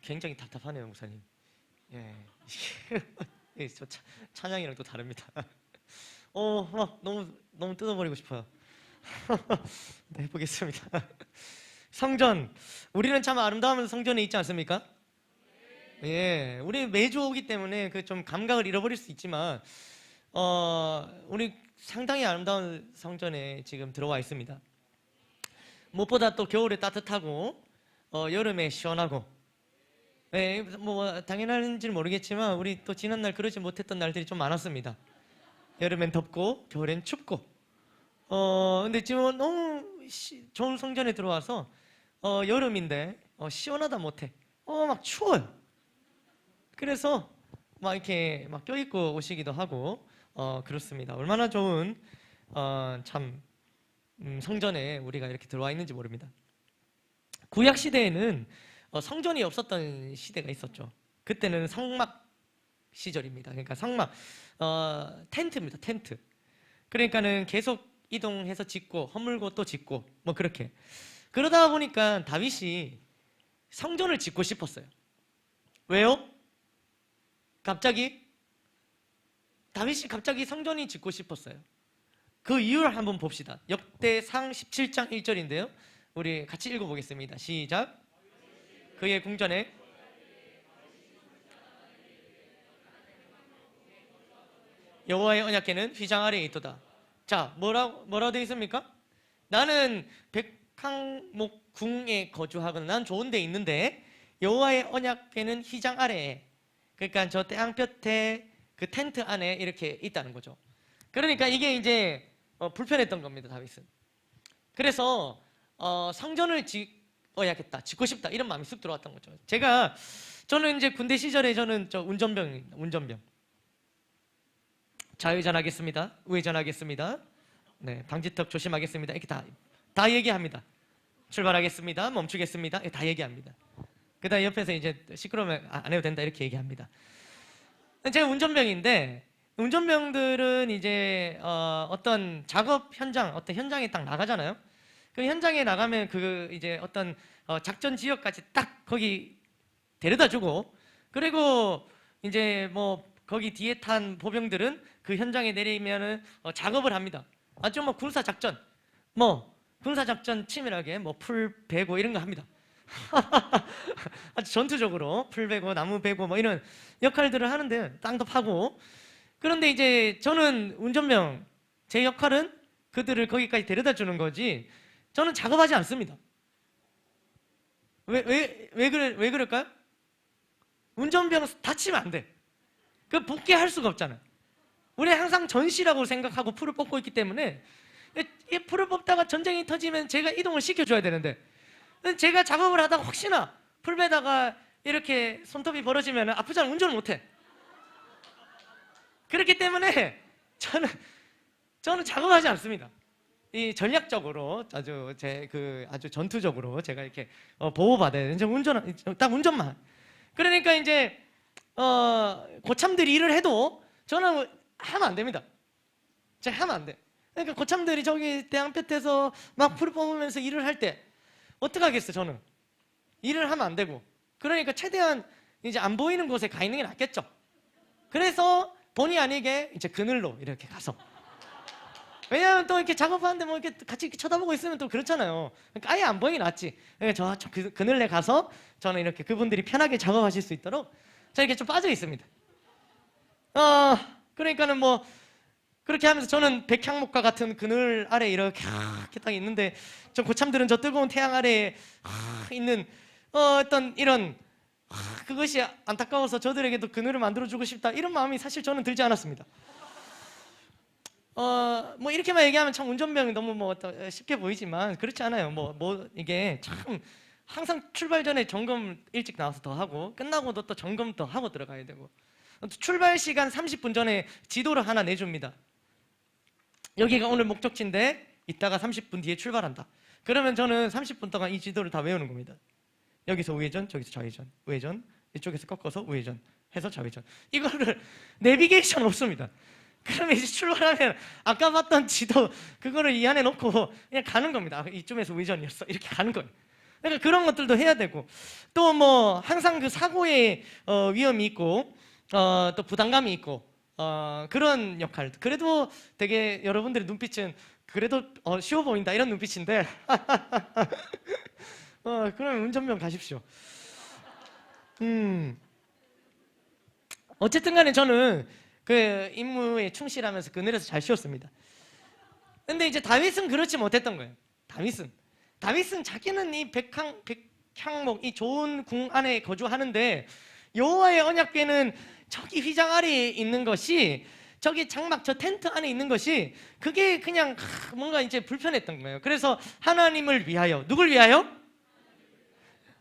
굉장히 답답하네요, 목사님. 예, 예, 저 찬양이랑 또 다릅니다. 막 너무 뜯어버리고 싶어요. 네, 해보겠습니다. 성전, 우리는 참 아름다우면서 성전에 있지 않습니까? 예, 우리 매주 오기 때문에 그 좀 감각을 잃어버릴 수 있지만, 우리 상당히 아름다운 성전에 지금 들어와 있습니다. 무엇보다 또 겨울에 따뜻하고, 여름에 시원하고, 예, 뭐 당연한지는 모르겠지만 우리 또 지난날 그러지 못했던 날들이 좀 많았습니다. 여름엔 덥고 겨울엔 춥고. 근데 지금 너무 좋은 성전에 들어와서 여름인데 시원하다 못해. 막 추워요. 그래서 막 이렇게 막 껴입고 오시기도 하고 그렇습니다. 얼마나 좋은 참 성전에 우리가 이렇게 들어와 있는지 모릅니다. 구약 시대에는 성전이 없었던 시대가 있었죠. 그때는 성막 시절입니다. 그러니까 성막 텐트입니다. 텐트. 그러니까는 계속 이동해서 짓고 허물고 또 짓고 뭐 그렇게. 그러다 보니까 다윗이 성전을 짓고 싶었어요. 왜요? 다윗이 갑자기 성전이 짓고 싶었어요. 그 이유를 한번 봅시다. 역대상 17장 1절인데요. 우리 같이 읽어보겠습니다. 시작. 그의 궁전에 여호와의 언약궤는 휘장 아래에 있도다. 자, 뭐라고 되어 있습니까? 나는 백항목 궁에 거주하거나 난 좋은 데 있는데 여호와의 언약궤는 휘장 아래에, 그러니까 저 태양볕에 그 텐트 안에 이렇게 있다는 거죠. 그러니까 이게 이제 불편했던 겁니다, 다윗은. 그래서 성전을 짓어야겠다, 짓고 싶다 이런 마음이 쑥 들어왔던 거죠. 저는 이제 군대 시절에 저는 운전병입니다. 운전병. 좌회전하겠습니다. 우회전하겠습니다. 네, 방지턱 조심하겠습니다. 이렇게 다 얘기합니다. 출발하겠습니다. 멈추겠습니다. 다 얘기합니다. 그다음 옆에서 이제 시끄러우면 안 해도 된다 이렇게 얘기합니다. 제가 운전병인데 운전병들은 이제 어떤 작업 현장, 어떤 현장에 딱 나가잖아요. 그 현장에 나가면 그 이제 어떤 작전 지역까지 딱 거기 데려다주고, 그리고 이제 뭐 거기 뒤에 탄 보병들은 그 현장에 내리면은 작업을 합니다. 아주 뭐 군사작전, 치밀하게 뭐 풀 베고 이런 거 합니다. 아주 전투적으로 풀 베고 나무 베고 뭐 이런 역할들을 하는데 땅도 파고. 그런데 이제 저는 운전병, 제 역할은 그들을 거기까지 데려다 주는 거지 저는 작업하지 않습니다. 왜 그럴까요? 운전병은 다치면 안 돼. 그 복귀할 수가 없잖아요. 우리 항상 전시라고 생각하고 풀을 뽑고 있기 때문에 이 풀을 뽑다가 전쟁이 터지면 제가 이동을 시켜줘야 되는데, 제가 작업을 하다가 혹시나 풀 베다가 이렇게 손톱이 벌어지면 아프잖아요. 운전을 못해. 그렇기 때문에 저는 작업하지 않습니다. 이 전략적으로 아주 전투적으로 제가 이렇게 보호받아야 되는 딱 운전만. 그러니까 이제 고참들이 일을 해도 저는 하면 안 됩니다. 제가 하면 안 돼. 그러니까 고참들이 저기 태양볕에서 막 풀을 뽑으면서 일을 할 때 어떻게 하겠어? 저는 일을 하면 안 되고. 그러니까 최대한 이제 안 보이는 곳에 가 있는 게 낫겠죠. 그래서 본의 아니게 이제 그늘로 이렇게 가서, 왜냐하면 또 이렇게 작업하는데 뭐 이렇게 같이 이렇게 쳐다보고 있으면 또 그렇잖아요. 그러니까 아예 안 보이긴 낫지. 그러니까 저 그늘에 가서 저는 이렇게 그분들이 편하게 작업하실 수 있도록 저 이렇게 좀 빠져 있습니다. 그러니까는 뭐 그렇게 하면서 저는 백향목과 같은 그늘 아래 이렇게 딱 있는데, 저 고참들은 저 뜨거운 태양 아래에 있는 어떤 이런 그것이 안타까워서 저들에게도 그늘을 만들어주고 싶다 이런 마음이 사실 저는 들지 않았습니다. 뭐 이렇게만 얘기하면 참 운전병이 너무 쉽게 보이지만 그렇지 않아요. 이게 참 항상 출발 전에 점검 일찍 나와서 더 하고, 끝나고도 또 점검 더 하고 들어가야 되고, 출발 시간 30분 전에 지도를 하나 내줍니다. 여기가 오늘 목적지인데 이따가 30분 뒤에 출발한다. 그러면 저는 30분 동안 이 지도를 다 외우는 겁니다. 여기서 우회전, 저기서 좌회전, 우회전, 이쪽에서 꺾어서 우회전 해서 좌회전. 이거를 내비게이션 없습니다. 그러면 이제 출발하면 아까 봤던 지도 그거를 이 안에 넣고 그냥 가는 겁니다. 이쯤에서 우회전이었어 이렇게 가는 거예요. 그러니까 그런 것들도 해야 되고, 또 뭐 항상 그 사고의 위험이 있고 또 부담감이 있고 그런 역할. 그래도 되게 여러분들의 눈빛은 그래도 쉬워 보인다 이런 눈빛인데 그럼 운전면 가십시오. 어쨌든 간에 저는 그 임무에 충실하면서 그늘에서 잘 쉬었습니다. 근데 이제 다윗은 그렇지 못했던 거예요. 다윗은 자기는 이 백향목 이 좋은 궁 안에 거주하는데 여호와의 언약궤는 저기 휘장 아래에 있는 것이, 저기 장막 저 텐트 안에 있는 것이 그게 그냥 뭔가 이제 불편했던 거예요. 그래서 하나님을 위하여, 누굴 위하여?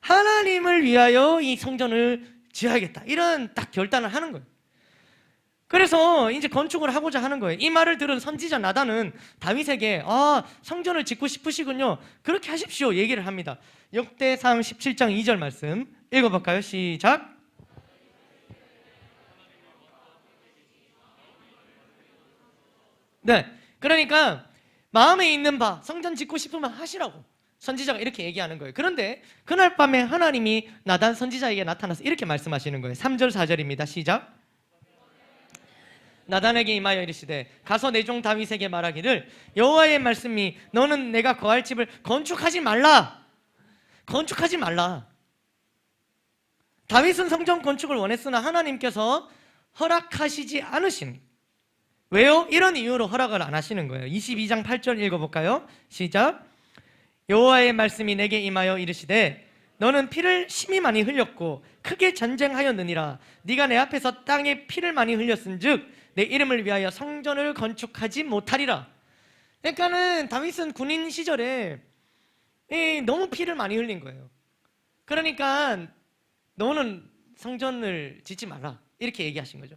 하나님을 위하여 이 성전을 지어야겠다, 이런 딱 결단을 하는 거예요. 그래서 이제 건축을 하고자 하는 거예요. 이 말을 들은 선지자 나단은 다윗에게 성전을 짓고 싶으시군요, 그렇게 하십시오 얘기를 합니다. 역대상 17장 2절 말씀 읽어볼까요? 시작. 네, 그러니까 마음에 있는 바 성전 짓고 싶으면 하시라고 선지자가 이렇게 얘기하는 거예요. 그런데 그날 밤에 하나님이 나단 선지자에게 나타나서 이렇게 말씀하시는 거예요. 3절 4절입니다. 시작. 나단에게 임하여 이르시되 가서 내 종 다윗에게 말하기를 여호와의 말씀이 너는 내가 거할 집을 건축하지 말라. 다윗은 성전 건축을 원했으나 하나님께서 허락하시지 않으시는, 왜요? 이런 이유로 허락을 안 하시는 거예요. 22장 8절 읽어볼까요? 시작. 여호와의 말씀이 내게 임하여 이르시되 너는 피를 심히 많이 흘렸고 크게 전쟁하였느니라. 네가 내 앞에서 땅에 피를 많이 흘렸은즉 내 이름을 위하여 성전을 건축하지 못하리라. 그러니까는 다윗은 군인 시절에 너무 피를 많이 흘린 거예요. 그러니까 너는 성전을 짓지 말라 이렇게 얘기하신 거죠.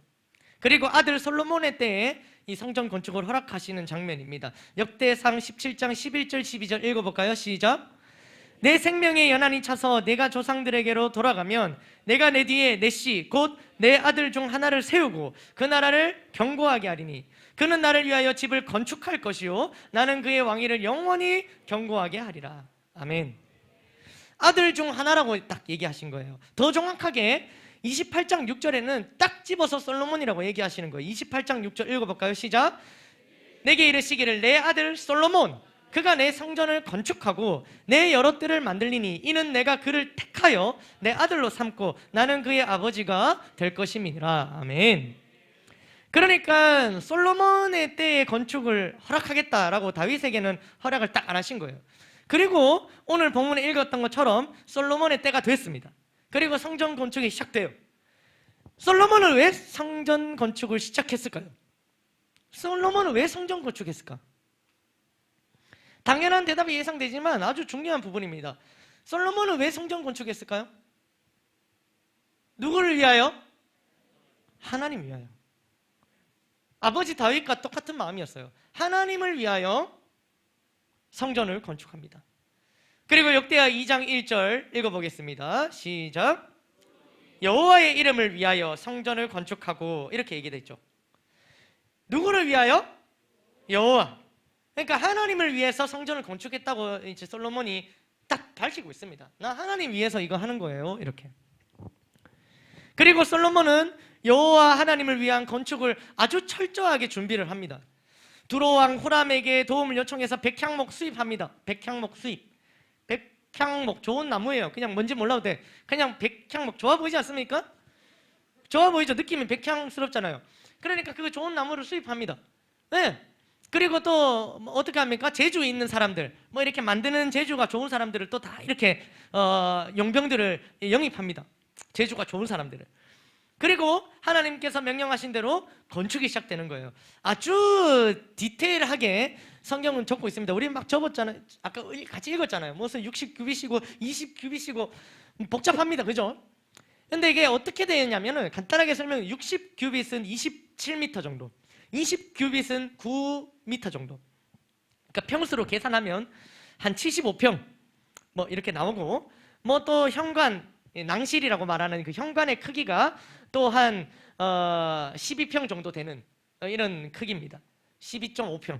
그리고 아들 솔로몬의 때에 이 성전 건축을 허락하시는 장면입니다. 역대상 17장 11절 12절 읽어볼까요? 시작. 내 생명의 연한이 차서 내가 조상들에게로 돌아가면 내가 내 뒤에 내 씨 곧 내 아들 중 하나를 세우고 그 나라를 견고하게 하리니 그는 나를 위하여 집을 건축할 것이요 나는 그의 왕위를 영원히 견고하게 하리라. 아멘. 아들 중 하나라고 딱 얘기하신 거예요. 더 정확하게 28장 6절에는 딱 집어서 솔로몬이라고 얘기하시는 거예요. 28장 6절 읽어볼까요? 시작. 내게 이르시기를 내 아들 솔로몬 그가 내 성전을 건축하고 내 여러 뜰을 만들리니 이는 내가 그를 택하여 내 아들로 삼고 나는 그의 아버지가 될 것임이니라. 아멘. 그러니까 솔로몬의 때의 건축을 허락하겠다라고 다윗에게는 허락을 딱 안 하신 거예요. 그리고 오늘 본문에 읽었던 것처럼 솔로몬의 때가 됐습니다. 그리고 성전 건축이 시작돼요. 솔로몬은 왜 성전 건축을 시작했을까요? 솔로몬은 왜 성전 건축했을까? 당연한 대답이 예상되지만 아주 중요한 부분입니다. 솔로몬은 왜 성전 건축했을까요? 누구를 위하여? 하나님 위하여. 아버지 다윗과 똑같은 마음이었어요. 하나님을 위하여 성전을 건축합니다. 그리고 역대하 2장 1절 읽어보겠습니다. 시작. 여호와의 이름을 위하여 성전을 건축하고 이렇게 얘기됐죠. 누구를 위하여? 여호와. 그러니까 하나님을 위해서 성전을 건축했다고 이제 솔로몬이 딱 밝히고 있습니다. 나 하나님 위해서 이거 하는 거예요. 이렇게. 그리고 솔로몬은 여호와 하나님을 위한 건축을 아주 철저하게 준비를 합니다. 두로왕 호람에게 도움을 요청해서 백향목 수입합니다. 백향목 수입. 백향목 좋은 나무예요. 그냥 뭔지 몰라도 돼. 그냥 백향목 좋아 보이지 않습니까? 좋아 보이죠? 느낌이 백향스럽잖아요. 그러니까 그 좋은 나무를 수입합니다. 네. 그리고 또 어떻게 합니까? 재주 있는 사람들, 뭐 이렇게 만드는 재주가 좋은 사람들을 또 다 이렇게 용병들을 영입합니다. 재주가 좋은 사람들을. 그리고 하나님께서 명령하신 대로 건축이 시작되는 거예요. 아주 디테일하게 성경은 적고 있습니다. 우리 막 적었잖아요. 아까 같이 읽었잖아요. 무슨 60규빗이고 20규빗이고 복잡합니다. 그죠? 근데 이게 어떻게 되냐면은 간단하게 설명, 60규빗은 27m 정도, 20규빗은 9m 정도. 그러니까 평수로 계산하면 한 75평 뭐 이렇게 나오고, 뭐 또 현관, 낭실이라고 말하는 그 현관의 크기가 또 한 12평 정도 되는 이런 크기입니다. 12.5평.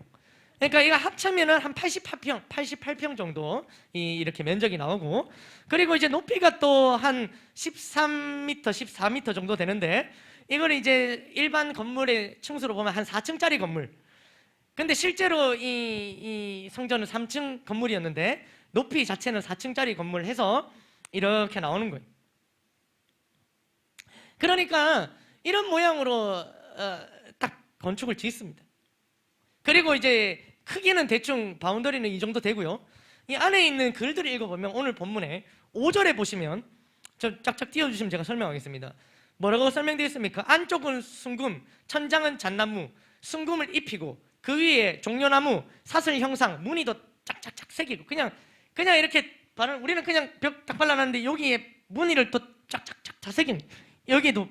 그러니까 이거 합치면은 한 88평 정도 이렇게 면적이 나오고, 그리고 이제 높이가 또 한 13m, 14m 정도 되는데, 이걸 이제 일반 건물의 층수로 보면 한 4층짜리 건물. 근데 실제로 이 성전은 3층 건물이었는데 높이 자체는 4층짜리 건물 해서 이렇게 나오는 거예요. 그러니까 이런 모양으로 딱 건축을 짓습니다. 그리고 이제 크기는 대충 바운더리는 이 정도 되고요. 이 안에 있는 글들을 읽어보면 오늘 본문에 5절에 보시면, 저 쫙쫙 띄워주시면 제가 설명하겠습니다. 뭐라고 설명되어 있습니까? 안쪽은 순금, 천장은 잣나무, 순금을 입히고 그 위에 종려나무, 사슬 형상, 무늬도 쫙쫙쫙 새기고, 그냥 이렇게 우리는 그냥 벽 딱 발라놨는데 여기에 무늬를 또 쫙쫙쫙 다 새긴, 여기에도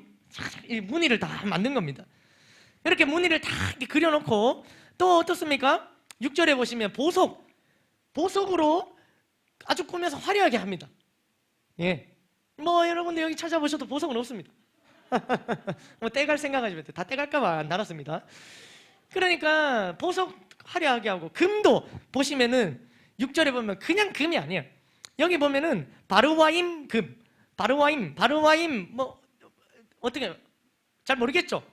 이 무늬를 다 만든 겁니다. 이렇게 무늬를 다 이렇게 그려놓고, 또 어떻습니까? 6절에 보시면 보석으로 아주 꾸며서 화려하게 합니다. 예, 뭐 여러분들 여기 찾아보셔도 보석은 없습니다. 뭐 떼갈 생각하지 마세요. 다 떼갈까봐 안 달았습니다. 그러니까 보석 화려하게 하고, 금도 보시면은 6절에 보면 그냥 금이 아니에요. 여기 보면은 바르와임 금, 바르와임 뭐 어떻게 잘 모르겠죠?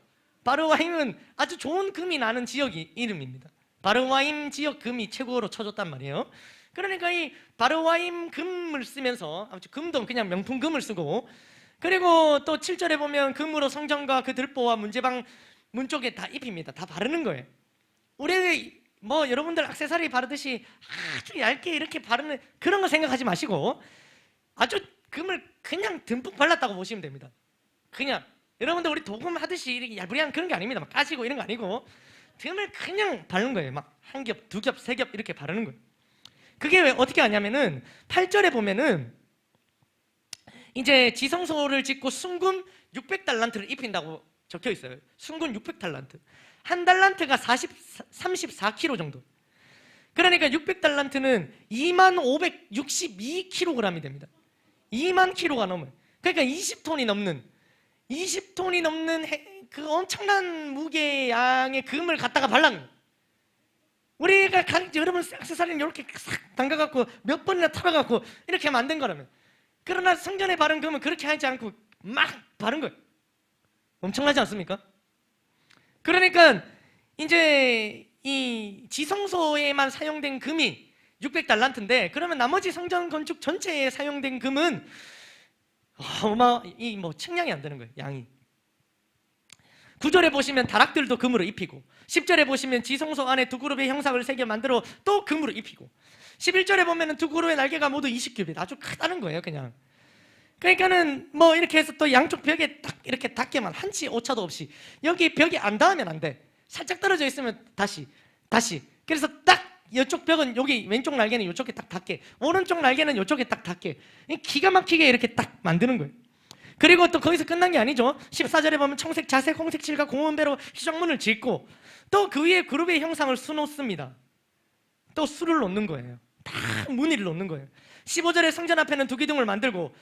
바르와임은 아주 좋은 금이 나는 지역이 이름입니다. 바르와임 지역 금이 최고로 쳐줬단 말이에요. 그러니까 이 바르와임 금을 쓰면서, 아무튼 금도 그냥 명품 금을 쓰고, 그리고 또 7절에 보면 금으로 성전과 그 들보와 문제방 문 쪽에 다 입힙니다. 다 바르는 거예요. 우리 뭐 여러분들 액세서리 바르듯이 아주 얇게 이렇게 바르는 그런 거 생각하지 마시고, 아주 금을 그냥 듬뿍 발랐다고 보시면 됩니다. 그냥 여러분들 우리 도금 하듯이 이렇게 야부리한 그런 게 아닙니다. 막 까지고 이런 거 아니고, 금을 그냥 바르는 거예요. 막 한 겹, 두 겹, 세 겹 이렇게 바르는 거예요. 그게 왜 어떻게 하냐면은 8절에 보면은 이제 지성소를 짓고 순금 600달란트를 입힌다고 적혀 있어요. 순금 600달란트. 한 달란트가 34kg 정도. 그러니까 600달란트는 2562kg이 됩니다. 2만 kg가 넘어요. 그러니까 20톤이 넘는 그 엄청난 무게양의 금을 갖다가 발랐는 거예요. 우리가 여러분 액세서리는 이렇게 싹 담가갖고 몇 번이나 털어갖고 이렇게 만든 거라면, 그러나 성전에 바른 금은 그렇게 하지 않고 막 바른 거예요. 엄청나지 않습니까? 그러니까 이제 이 지성소에만 사용된 금이 600달란트인데, 그러면 나머지 성전 건축 전체에 사용된 금은 뭐 측량이 안 되는 거예요. 양이. 9절에 보시면 다락들도 금으로 입히고, 10절에 보시면 지성소 안에 두 그룹의 형상을 새겨 만들어 또 금으로 입히고, 11절에 보면 두 그룹의 날개가 모두 20규빗, 아주 크다는 거예요. 그냥 그러니까는 뭐 이렇게 해서 또 양쪽 벽에 딱 이렇게 닿게만, 한치 오차도 없이. 여기 벽이 안 닿으면 안 돼. 살짝 떨어져 있으면 다시. 그래서 딱 이쪽 벽은 여기 왼쪽 날개는 이쪽에 딱 닿게, 오른쪽 날개는 이쪽에 딱 닿게, 기가 막히게 이렇게 딱 만드는 거예요. 그리고 또 거기서 끝난 게 아니죠. 14절에 보면 청색, 자색, 홍색 칠과 고운배로 희정문을 짓고, 또 그 위에 그룹의 형상을 수놓습니다. 또 수를 놓는 거예요. 다 무늬를 놓는 거예요. 15절에 성전 앞에는 두 기둥을 만들고,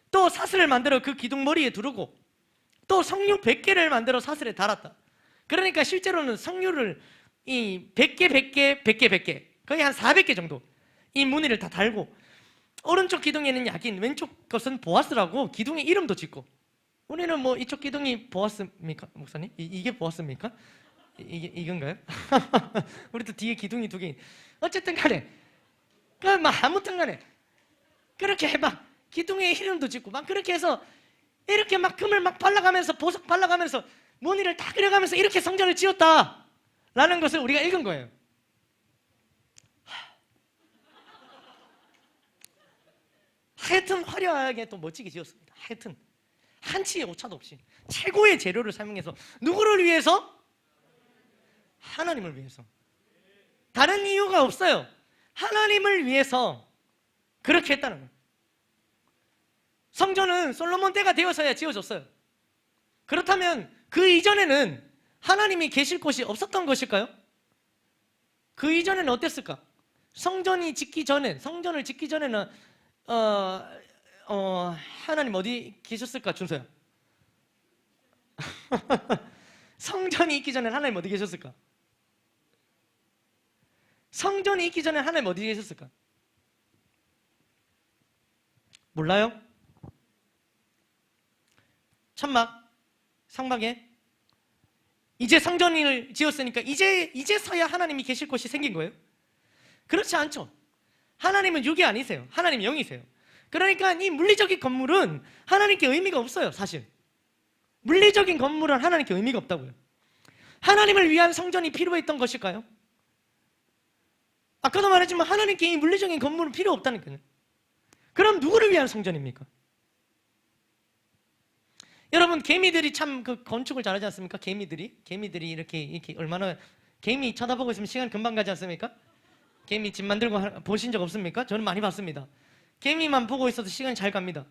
또 사슬을 만들어 그 기둥 머리에 두르고, 또 석류 100개를 만들어 사슬에 달았다. 그러니까 실제로는 석류를 이 100개 거의 한 400개 정도 이 무늬를 다 달고, 오른쪽 기둥에는 야긴, 왼쪽 것은 보아스라고 기둥의 이름도 짓고. 우리는 뭐 이쪽 기둥이 보아스입니까, 목사님? 이게 보아스입니까? 이건가요? 우리도 뒤에 기둥이 두 개. 어쨌든 간에 아무튼 간에 그렇게 막 기둥의 이름도 짓고 막 그렇게 해서 이렇게 막 금을 막 발라가면서, 보석 발라가면서, 무늬를 다 그려가면서 이렇게 성전을 지었다 라는 것을 우리가 읽은 거예요. 하여튼 화려하게 또 멋지게 지었습니다. 하여튼 한치의 오차도 없이 최고의 재료를 사용해서. 누구를 위해서? 하나님을 위해서. 다른 이유가 없어요. 하나님을 위해서 그렇게 했다는 거예요. 성전은 솔로몬 때가 되어서야 지어졌어요. 그렇다면 그 이전에는 하나님이 계실 곳이 없었던 것일까요? 그 이전에는 어땠을까? 성전을 짓기 전에는 하나님 어디 계셨을까, 준서야? 성전이 있기 전에 하나님 어디 계셨을까? 성전이 있기 전에 하나님 어디 계셨을까? 몰라요? 천막, 상막에 이제 성전을 지었으니까 이제서야 하나님이 계실 곳이 생긴 거예요? 그렇지 않죠. 하나님은 육이 아니세요. 하나님은 영이세요. 그러니까 이 물리적인 건물은 하나님께 의미가 없어요. 사실 물리적인 건물은 하나님께 의미가 없다고요. 하나님을 위한 성전이 필요했던 것일까요? 아까도 말했지만 하나님께 이 물리적인 건물은 필요 없다니까요. 그럼 누구를 위한 성전입니까? 여러분, 개미들이 참 그 건축을 잘하지 않습니까? 개미들이 이렇게 얼마나, 개미 쳐다보고 있으면 시간 금방 가지 않습니까? 개미 집 만들고 보신 적 없습니까? 저는 많이 봤습니다. 개미만 보고 있어도 시간이 잘 갑니다.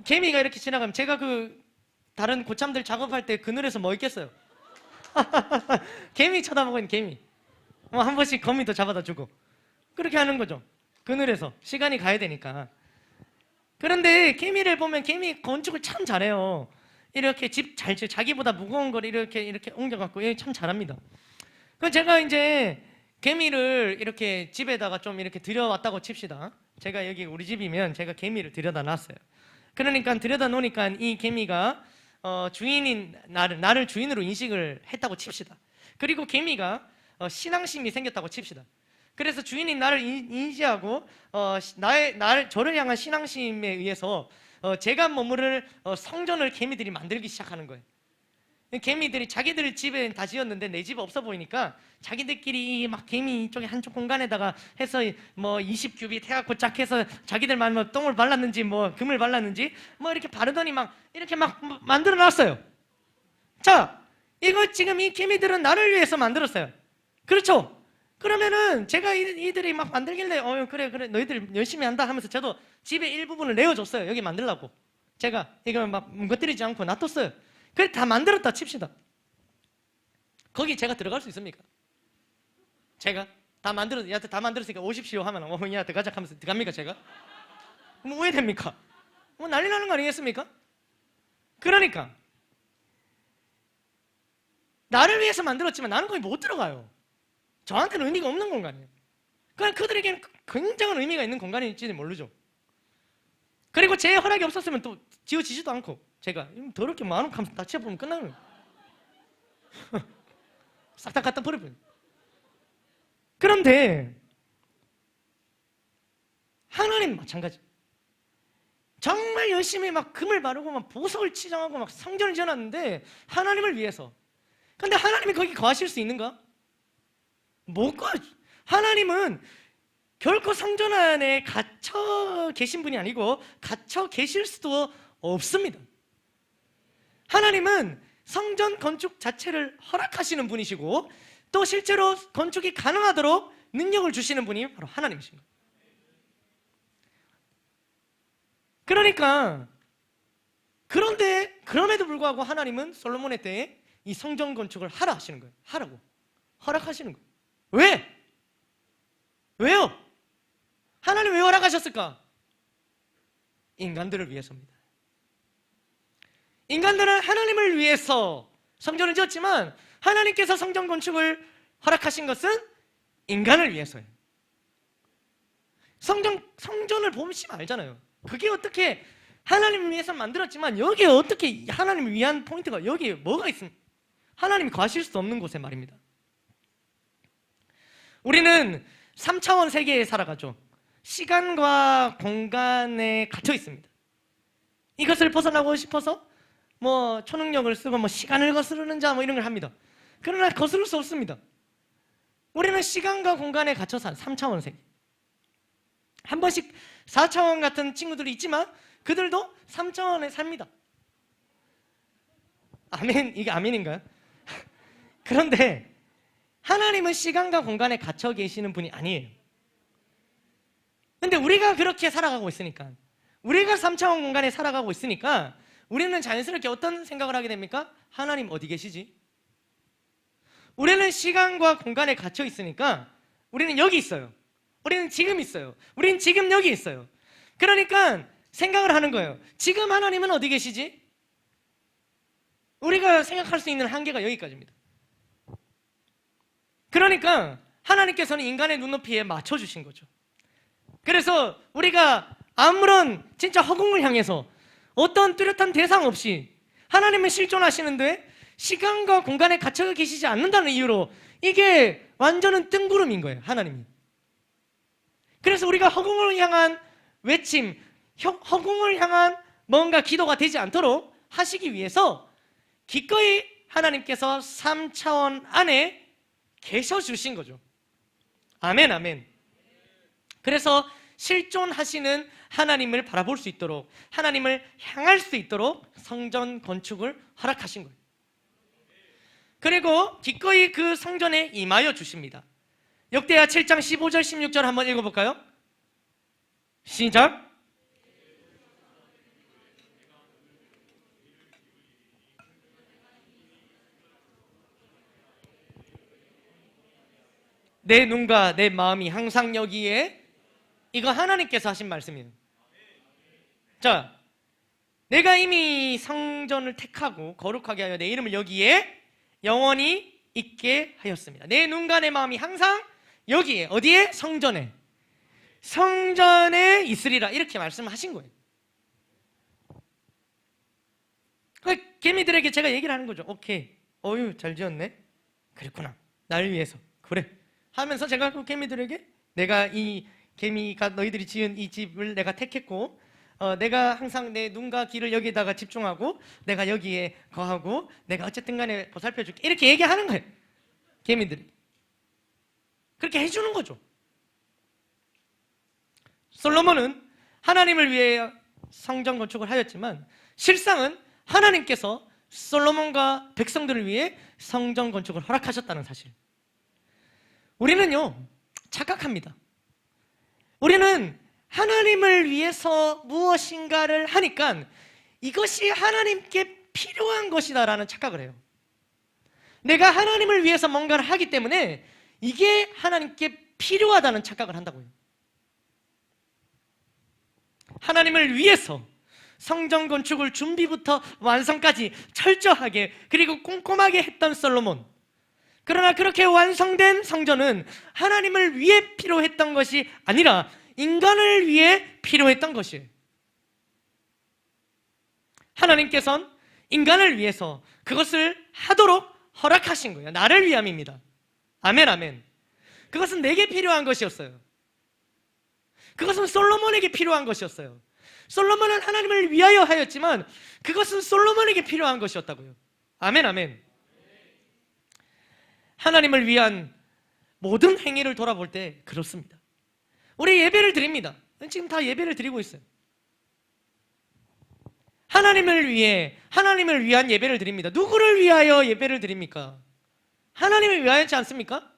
개미가 이렇게 지나가면 제가 그 다른 고참들 작업할 때 그늘에서 뭐 있겠어요? 개미 쳐다보고 있는 개미. 한 번씩 거미도 잡아다 주고 그렇게 하는 거죠. 그늘에서 시간이 가야 되니까. 그런데 개미를 보면 개미 건축을 참 잘해요. 이렇게 집 잘 지어, 자기보다 무거운 걸 이렇게 옮겨갖고 참 잘합니다. 그 제가 이제 개미를 이렇게 집에다가 좀 이렇게 들여왔다고 칩시다. 제가 여기 우리 집이면 제가 개미를 들여다 놨어요. 그러니까 들여다 놓으니까 이 개미가 주인인 나를 주인으로 인식을 했다고 칩시다. 그리고 개미가 신앙심이 생겼다고 칩시다. 그래서 주인인 나를 인지하고 저를 향한 신앙심에 의해서 제가 머무를 성전을 개미들이 만들기 시작하는 거예요. 개미들이 자기들 집에 다 지었는데 내 집 없어 보이니까 자기들끼리 막 개미 이쪽에 한쪽 공간에다가 해서 뭐 20큐빗 해갖고 쫙 해서 자기들만 뭐 똥을 발랐는지 뭐 금을 발랐는지 뭐 이렇게 바르더니 막 이렇게 막 만들어 놨어요. 자, 이거 지금 이 개미들은 나를 위해서 만들었어요. 그렇죠? 그러면은 제가 이들이 막 만들길래 그래 너희들 열심히 한다 하면서 저도 집의 일부분을 내어줬어요. 여기 만들라고. 제가 이걸 막 무거뜨리지 않고 놔뒀어요. 그래 다 만들었다 칩시다. 거기 제가 들어갈 수 있습니까? 제가 다 만들었으니까 오십시오 하면 야 들어가자 하면서 들어갑니까 제가? 뭐 오해됩니까? 뭐 난리 나는 거 아니겠습니까? 그러니까 나를 위해서 만들었지만 나는 거기 못 들어가요. 저한테는 의미가 없는 공간이에요. 그냥 그들에게는 굉장한 의미가 있는 공간일지는 모르죠. 그리고 제 허락이 없었으면 또 지어지지도 않고 제가 더럽게 마음 하면서 다 치워보면 끝나는 거예요. 싹 다 갖다 버려버려요. 그런데 하나님 마찬가지. 정말 열심히 막 금을 바르고 막 보석을 치장하고 막 성전을 지어놨는데 하나님을 위해서. 근데 하나님이 거기 거하실 수 있는가? 못 가. 하나님은 결코 성전 안에 갇혀 계신 분이 아니고 갇혀 계실 수도 없습니다. 하나님은 성전 건축 자체를 허락하시는 분이시고 또 실제로 건축이 가능하도록 능력을 주시는 분이 바로 하나님이신 거예요. 그러니까 그럼에도 불구하고 하나님은 솔로몬의 때에 이 성전 건축을 하라 하시는 거예요. 하라고 허락하시는 거예요. 왜? 왜요? 하나님 왜 허락하셨을까? 인간들을 위해서입니다. 인간들은 하나님을 위해서 성전을 지었지만 하나님께서 성전 건축을 허락하신 것은 인간을 위해서예요. 성전을 보시면 알잖아요. 그게 어떻게 하나님을 위해서 만들었지만 여기에 어떻게 하나님을 위한 포인트가 여기에 뭐가 있습니까? 하나님이 거하실 수 없는 곳에 말입니다. 우리는 3차원 세계에 살아가죠. 시간과 공간에 갇혀 있습니다. 이것을 벗어나고 싶어서 뭐 초능력을 쓰고 뭐 시간을 거스르는 자 뭐 이런 걸 합니다. 그러나 거스를 수 없습니다. 우리는 시간과 공간에 갇혀 산 3차원 세계. 한 번씩 4차원 같은 친구들이 있지만 그들도 3차원에 삽니다. 아멘, 이게 아멘인가요? 그런데 하나님은 시간과 공간에 갇혀 계시는 분이 아니에요. 근데 우리가 그렇게 살아가고 있으니까, 우리가 3차원 공간에 살아가고 있으니까 우리는 자연스럽게 어떤 생각을 하게 됩니까? 하나님 어디 계시지? 우리는 시간과 공간에 갇혀 있으니까 우리는 여기 있어요. 우리는 지금 있어요. 우리는 지금 여기 있어요. 그러니까 생각을 하는 거예요. 지금 하나님은 어디 계시지? 우리가 생각할 수 있는 한계가 여기까지입니다. 그러니까 하나님께서는 인간의 눈높이에 맞춰주신 거죠. 그래서 우리가 아무런 진짜 허공을 향해서 어떤 뚜렷한 대상 없이 하나님은 실존하시는데 시간과 공간에 갇혀 계시지 않는다는 이유로 이게 완전한 뜬구름인 거예요, 하나님이. 그래서 우리가 허공을 향한 외침, 허공을 향한 뭔가 기도가 되지 않도록 하시기 위해서 기꺼이 하나님께서 3차원 안에 계셔 주신 거죠. 아멘, 아멘. 그래서 실존하시는 하나님을 바라볼 수 있도록, 하나님을 향할 수 있도록 성전 건축을 허락하신 거예요. 그리고 기꺼이 그 성전에 임하여 주십니다. 역대하 7장 15절 16절 한번 읽어볼까요? 시작. 내 눈과 내 마음이 항상 여기에. 이거 하나님께서 하신 말씀이에요. 자, 내가 이미 성전을 택하고 거룩하게 하여 내 이름을 여기에 영원히 있게 하였습니다. 내 눈과 내 마음이 항상 여기에, 어디에? 성전에. 성전에 있으리라, 이렇게 말씀하신 거예요. 개미들에게 제가 얘기를 하는 거죠. 오케이, 어휴 잘 지었네, 그랬구나, 날 위해서 그래 하면서 제가 그 개미들에게 내가 이 개미가 너희들이 지은 이 집을 내가 택했고, 내가 항상 내 눈과 귀를 여기다가 집중하고 내가 여기에 거하고 내가 어쨌든 간에 보살펴줄게, 이렇게 얘기하는 거예요. 개미들이 그렇게 해주는 거죠. 솔로몬은 하나님을 위해 성전 건축을 하였지만 실상은 하나님께서 솔로몬과 백성들을 위해 성전 건축을 허락하셨다는 사실. 우리는요 착각합니다. 우리는 하나님을 위해서 무엇인가를 하니까 이것이 하나님께 필요한 것이다라는 착각을 해요. 내가 하나님을 위해서 뭔가를 하기 때문에 이게 하나님께 필요하다는 착각을 한다고요. 하나님을 위해서 성전 건축을 준비부터 완성까지 철저하게 그리고 꼼꼼하게 했던 솔로몬. 그러나 그렇게 완성된 성전은 하나님을 위해 필요했던 것이 아니라 인간을 위해 필요했던 것이에요. 하나님께서는 인간을 위해서 그것을 하도록 허락하신 거예요. 나를 위함입니다. 아멘, 아멘. 그것은 내게 필요한 것이었어요. 그것은 솔로몬에게 필요한 것이었어요. 솔로몬은 하나님을 위하여 하였지만 그것은 솔로몬에게 필요한 것이었다고요. 아멘, 아멘. 하나님을 위한 모든 행위를 돌아볼 때 그렇습니다. 우리 예배를 드립니다. 지금 다 예배를 드리고 있어요. 하나님을 위해, 하나님을 위한 예배를 드립니다. 누구를 위하여 예배를 드립니까? 하나님을 위하였지 않습니까?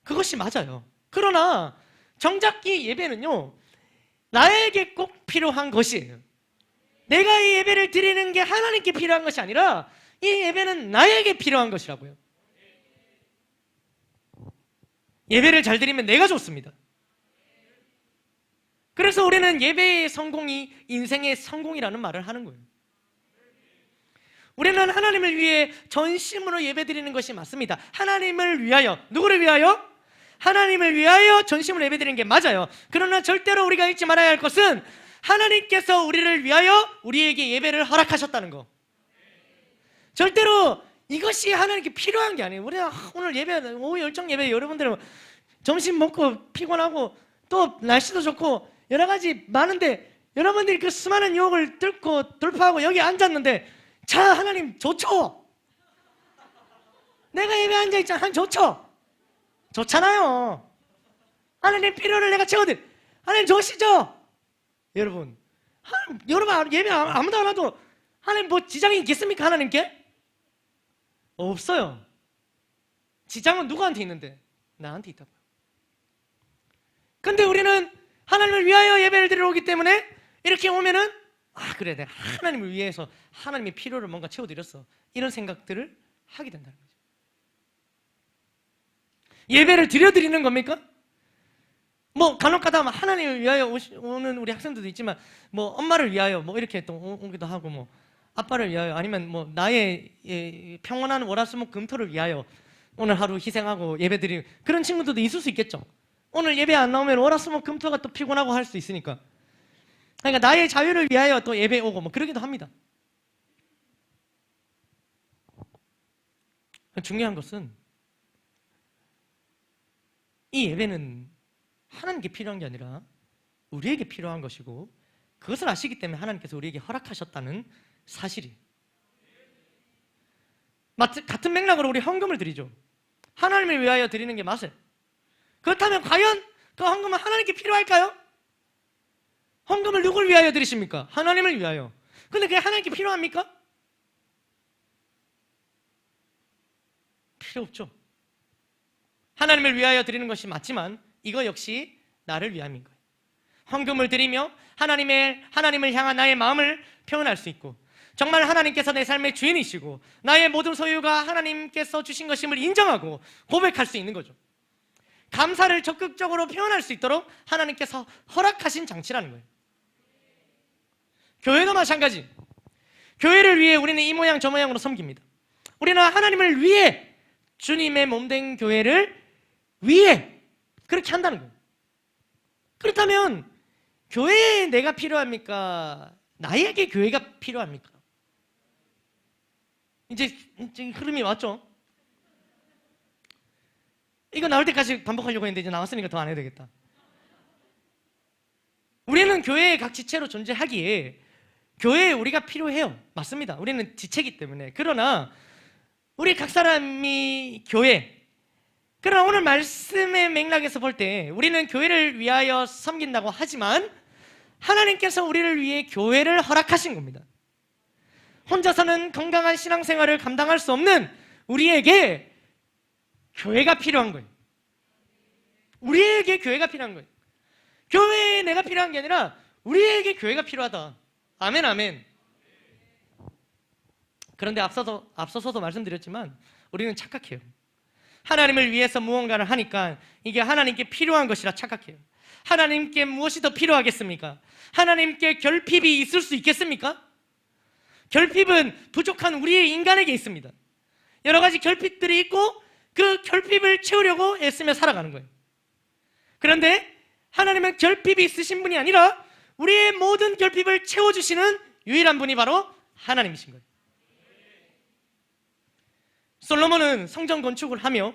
그것이 맞아요. 그러나 정작 이 예배는요 나에게 꼭 필요한 것이에요. 내가 이 예배를 드리는 게 하나님께 필요한 것이 아니라 이 예배는 나에게 필요한 것이라고요. 예배를 잘 드리면 내가 좋습니다. 그래서 우리는 예배의 성공이 인생의 성공이라는 말을 하는 거예요. 우리는 하나님을 위해 전심으로 예배드리는 것이 맞습니다. 하나님을 위하여, 누구를 위하여? 하나님을 위하여 전심으로 예배드리는 게 맞아요. 그러나 절대로 우리가 잊지 말아야 할 것은 하나님께서 우리를 위하여 우리에게 예배를 허락하셨다는 거. 절대로 이것이 하나님께 필요한 게 아니에요. 우리가 오늘 예배, 오후 열정 예배, 여러분들은 점심 먹고 피곤하고 또 날씨도 좋고 여러 가지 많은데 여러분들이 그 수많은 유혹을 뚫고 돌파하고 여기 앉았는데, 자 하나님 좋죠? 내가 예배 앉아있잖아. 하나님 좋죠? 좋잖아요. 하나님 필요를 내가 채워드려. 하나님 좋으시죠? 여러분, 여러분 예배 아무도 안 와도 하나님 뭐 지장이 있겠습니까? 하나님께? 없어요. 지장은 누구한테 있는데? 나한테 있다고요. 근데 우리는 하나님을 위하여 예배를 드리러 오기 때문에 이렇게 오면은 그래 내가 하나님을 위해서 하나님의 필요를 뭔가 채워드렸어, 이런 생각들을 하게 된다는 거죠. 예배를 드려드리는 겁니까? 뭐 간혹가다 하나님을 위하여 오는 우리 학생들도 있지만 뭐 엄마를 위하여 뭐 이렇게 또 오기도 하고 뭐 아빠를 위하여 아니면 뭐 나의 평온한 월화수목금토를 위하여 오늘 하루 희생하고 예배드리는 그런 친구들도 있을 수 있겠죠. 오늘 예배 안 나오면 월화수목금토가 또 피곤하고 할 수 있으니까. 그러니까 나의 자유를 위하여 또 예배 오고 뭐 그러기도 합니다. 중요한 것은 이 예배는 하나님께 필요한 게 아니라 우리에게 필요한 것이고 그것을 아시기 때문에 하나님께서 우리에게 허락하셨다는 사실이. 같은 맥락으로 우리 헌금을 드리죠. 하나님을 위하여 드리는 게 맞아요. 그렇다면 과연 그 헌금은 하나님께 필요할까요? 헌금을 누굴 위하여 드리십니까? 하나님을 위하여. 근데 그게 하나님께 필요합니까? 필요 없죠. 하나님을 위하여 드리는 것이 맞지만 이거 역시 나를 위함인 거예요. 헌금을 드리며 하나님을 향한 나의 마음을 표현할 수 있고 정말 하나님께서 내 삶의 주인이시고 나의 모든 소유가 하나님께서 주신 것임을 인정하고 고백할 수 있는 거죠. 감사를 적극적으로 표현할 수 있도록 하나님께서 허락하신 장치라는 거예요. 교회도 마찬가지. 교회를 위해 우리는 이 모양 저 모양으로 섬깁니다. 우리는 하나님을 위해 주님의 몸된 교회를 위해 그렇게 한다는 거예요. 그렇다면 교회에 내가 필요합니까? 나에게 교회가 필요합니까? 이제 흐름이 왔죠? 이거 나올 때까지 반복하려고 했는데 이제 나왔으니까 더 안 해도 되겠다. 우리는 교회의 각 지체로 존재하기에 교회에 우리가 필요해요. 맞습니다. 우리는 지체이기 때문에. 그러나 우리 각 사람이 교회, 그러나 오늘 말씀의 맥락에서 볼 때 우리는 교회를 위하여 섬긴다고 하지만 하나님께서 우리를 위해 교회를 허락하신 겁니다. 혼자서는 건강한 신앙생활을 감당할 수 없는 우리에게 교회가 필요한 거예요. 우리에게 교회가 필요한 거예요. 교회에 내가 필요한 게 아니라 우리에게 교회가 필요하다. 아멘, 아멘. 그런데 앞서서도 말씀드렸지만 우리는 착각해요. 하나님을 위해서 무언가를 하니까 이게 하나님께 필요한 것이라 착각해요. 하나님께 무엇이 더 필요하겠습니까? 하나님께 결핍이 있을 수 있겠습니까? 결핍은 부족한 우리의 인간에게 있습니다. 여러 가지 결핍들이 있고 그 결핍을 채우려고 애쓰며 살아가는 거예요. 그런데 하나님은 결핍이 있으신 분이 아니라 우리의 모든 결핍을 채워주시는 유일한 분이 바로 하나님이신 거예요. 솔로몬은 성전 건축을 하며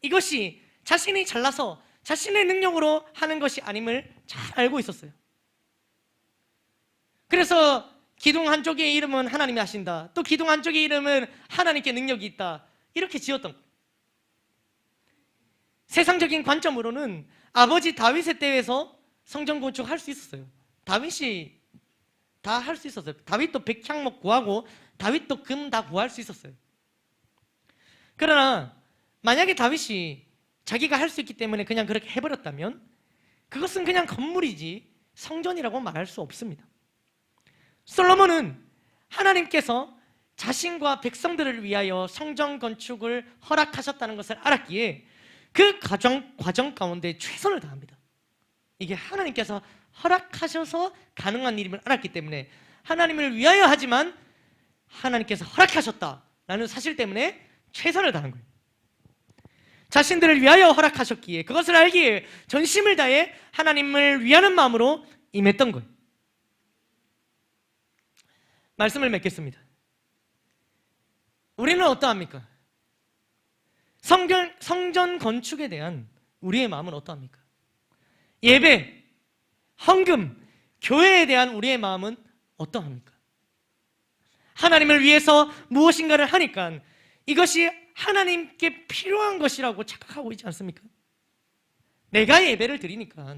이것이 자신이 잘나서 자신의 능력으로 하는 것이 아님을 잘 알고 있었어요. 그래서 기둥 한쪽의 이름은 하나님이 하신다, 또 기둥 한쪽의 이름은 하나님께 능력이 있다, 이렇게 지었던 거예요. 세상적인 관점으로는 아버지 다윗의 때에서 성전 건축할 수 있었어요. 다윗이 다 할 수 있었어요. 다윗도 백향목 구하고 다윗도 금 다 구할 수 있었어요. 그러나 만약에 다윗이 자기가 할 수 있기 때문에 그냥 그렇게 해버렸다면 그것은 그냥 건물이지 성전이라고 말할 수 없습니다. 솔로몬은 하나님께서 자신과 백성들을 위하여 성전 건축을 허락하셨다는 것을 알았기에 그 과정 가운데 최선을 다합니다. 이게 하나님께서 허락하셔서 가능한 일임을 알았기 때문에 하나님을 위하여 하지만 하나님께서 허락하셨다라는 사실 때문에 최선을 다한 거예요. 자신들을 위하여 허락하셨기에 그것을 알기에 전심을 다해 하나님을 위하는 마음으로 임했던 거예요. 말씀을 맺겠습니다. 우리는 어떠합니까? 성전 건축에 대한 우리의 마음은 어떠합니까? 예배, 헌금, 교회에 대한 우리의 마음은 어떠합니까? 하나님을 위해서 무엇인가를 하니까 이것이 하나님께 필요한 것이라고 착각하고 있지 않습니까? 내가 예배를 드리니까,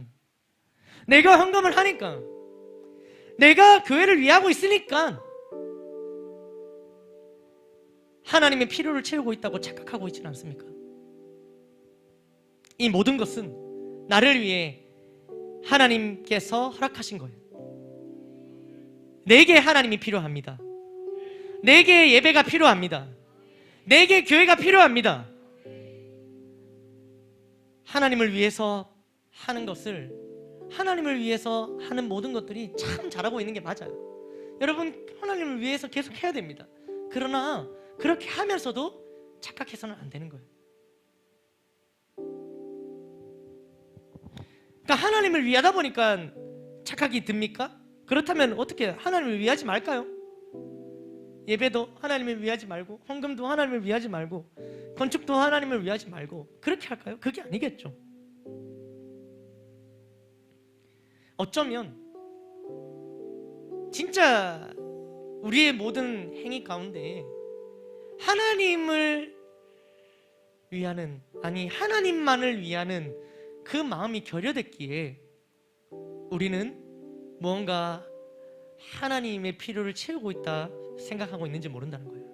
내가 헌금을 하니까, 내가 교회를 위하고 있으니까 하나님의 필요를 채우고 있다고 착각하고 있지는 않습니까? 이 모든 것은 나를 위해 하나님께서 허락하신 거예요. 내게 하나님이 필요합니다. 내게 예배가 필요합니다. 내게 교회가 필요합니다. 하나님을 위해서 하는 것을, 하나님을 위해서 하는 모든 것들이 참 잘하고 있는 게 맞아요. 여러분 하나님을 위해서 계속 해야 됩니다. 그러나 그렇게 하면서도 착각해서는 안 되는 거예요. 그러니까 하나님을 위하다 보니까 착각이 듭니까? 그렇다면 어떻게 하나님을 위하지 말까요? 예배도 하나님을 위하지 말고, 헌금도 하나님을 위하지 말고, 건축도 하나님을 위하지 말고, 그렇게 할까요? 그게 아니겠죠. 어쩌면 진짜 우리의 모든 행위 가운데 하나님을 위하는, 아니 하나님만을 위하는 그 마음이 결여됐기에 우리는 무언가 하나님의 필요를 채우고 있다 생각하고 있는지 모른다는 거예요.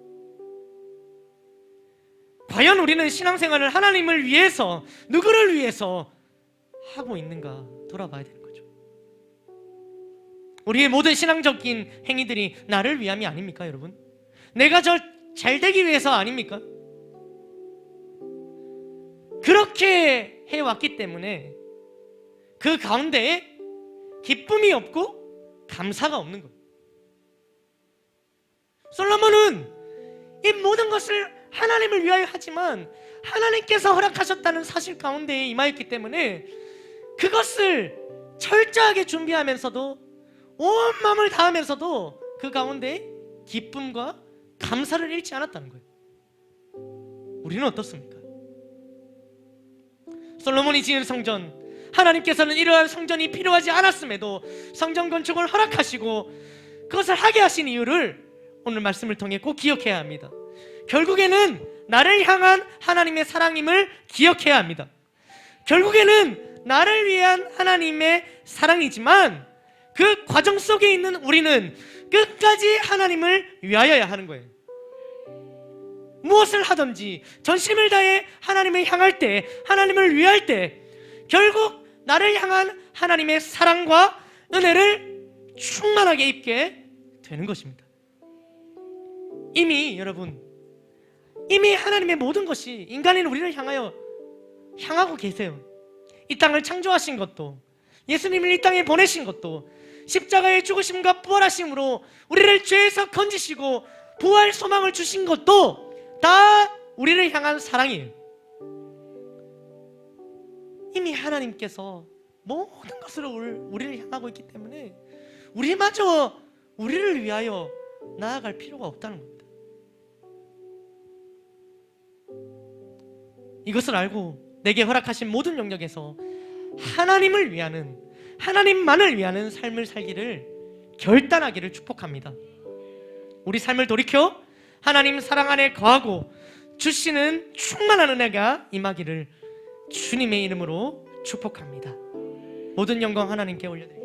과연 우리는 신앙생활을 하나님을 위해서, 누구를 위해서 하고 있는가 돌아봐야 되는 거죠. 우리의 모든 신앙적인 행위들이 나를 위함이 아닙니까, 여러분? 내가 잘 되기 위해서 아닙니까? 그렇게 해왔기 때문에 그 가운데에 기쁨이 없고 감사가 없는 거예요. 솔로몬은 이 모든 것을 하나님을 위하여 하지만 하나님께서 허락하셨다는 사실 가운데에 임하였기 때문에 그것을 철저하게 준비하면서도 온 마음을 다하면서도 그 가운데 기쁨과 감사를 잃지 않았다는 거예요. 우리는 어떻습니까? 솔로몬이 지은 성전, 하나님께서는 이러한 성전이 필요하지 않았음에도 성전 건축을 허락하시고 그것을 하게 하신 이유를 오늘 말씀을 통해 꼭 기억해야 합니다. 결국에는 나를 향한 하나님의 사랑임을 기억해야 합니다. 결국에는 나를 위한 하나님의 사랑이지만 그 과정 속에 있는 우리는 끝까지 하나님을 위하여야 하는 거예요. 무엇을 하든지 전심을 다해 하나님을 향할 때, 하나님을 위할 때 결국 나를 향한 하나님의 사랑과 은혜를 충만하게 입게 되는 것입니다. 이미 하나님의 모든 것이 인간인 우리를 향하고 계세요. 이 땅을 창조하신 것도, 예수님을 이 땅에 보내신 것도, 십자가의 죽으심과 부활하심으로 우리를 죄에서 건지시고 부활 소망을 주신 것도 다 우리를 향한 사랑이에요. 이미 하나님께서 모든 것으로 우리를 향하고 있기 때문에 우리마저 우리를 위하여 나아갈 필요가 없다는 겁니다. 이것을 알고 내게 허락하신 모든 영역에서 하나님을 위하는, 하나님만을 위하는 삶을 살기를 결단하기를 축복합니다. 우리 삶을 돌이켜 하나님 사랑 안에 거하고 주시는 충만한 은혜가 임하기를 주님의 이름으로 축복합니다. 모든 영광 하나님께 올려드립니다.